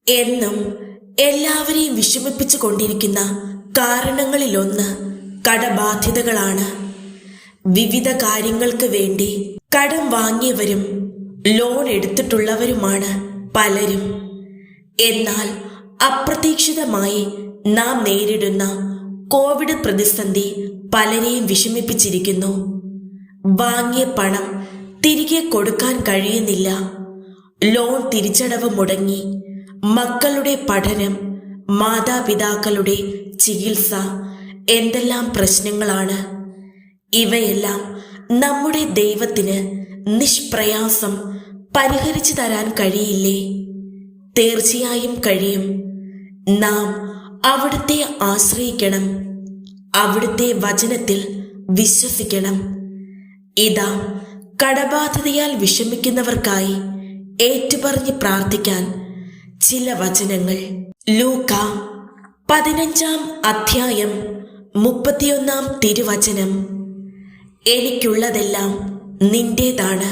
എന്നും എല്ലാവരെയും വിഷമിപ്പിച്ചു കൊണ്ടിരിക്കുന്ന കാരണങ്ങളിലൊന്ന് കടബാധ്യതകളാണ്. വിവിധ കാര്യങ്ങൾക്ക് വേണ്ടി കടം വാങ്ങിയവരും ലോൺ എടുത്തിട്ടുള്ളവരുമാണ് പലരും. എന്നാൽ അപ്രതീക്ഷിതമായി നാം നേരിടുന്ന കോവിഡ് പ്രതിസന്ധി പലരെയും വിഷമിപ്പിച്ചിരിക്കുന്നു. വാങ്ങിയ പണം തിരികെ കൊടുക്കാൻ കഴിയുന്നില്ല, ലോൺ തിരിച്ചടവ് മുടങ്ങി, മക്കളുടെ പഠനം, മാതാപിതാക്കളുടെ ചികിത്സ, എന്തെല്ലാം പ്രശ്നങ്ങളാണ്. ഇവയെല്ലാം നമ്മുടെ ദൈവത്തിന് നിഷ്പ്രയാസം പരിഹരിച്ചു തരാൻ കഴിയില്ലേ? തീർച്ചയായും കഴിയും. നാം അവിടുത്തെ ആശ്രയിക്കണം, അവിടുത്തെ വചനത്തിൽ വിശ്വസിക്കണം. ഇതാ കടബാധ്യതയാൽ വിഷമിക്കുന്നവർക്കായി ഏറ്റുപറഞ്ഞ് പ്രാർത്ഥിക്കാൻ ചില വചനങ്ങൾ. ലൂക്ക 15-ാം അധ്യായം 31-ാം തിരുവചനം. എനിക്കുള്ളതെല്ലാം നിന്റേതാണ്.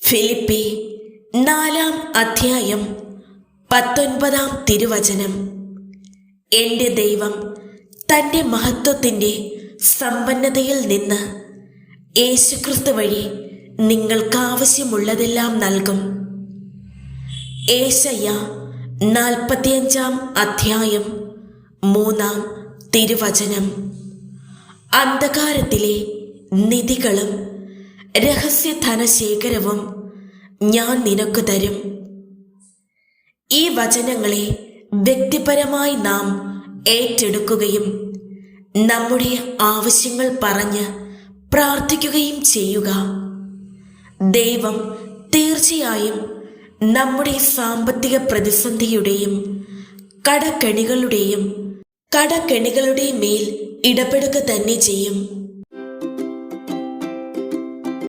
ഫിലിപ്പി 4-ാം അധ്യായം 19-ാം തിരുവചനം. എന്റെ ദൈവം തന്റെ മഹത്വത്തിന്റെ സമ്പന്നതയിൽ നിന്ന് യേശുക്രിസ്തു വഴി നിങ്ങൾക്ക് ആവശ്യമുള്ളതെല്ലാം നൽകും. ഏശയ്യ 45-ാം അധ്യായം 3-ാം തിരുവചനം. അന്ധകാരത്തിലെ നിധികളും രഹസ്യ ധനശേഖരവും ഞാൻ നിനക്ക് തരും. ഈ വചനങ്ങളെ വ്യക്തിപരമായി നാം ഏറ്റെടുക്കുകയും നമ്മുടെ ആവശ്യങ്ങൾ പറഞ്ഞ് പ്രാർത്ഥിക്കുകയും ചെയ്യുക. ദൈവം തീർച്ചയായും നമ്മുടെ സാമ്പത്തിക പ്രതിസന്ധിയുടെയും കടക്കെണികളുടെ മേൽ ഇടപെടുക തന്നെ ചെയ്യും.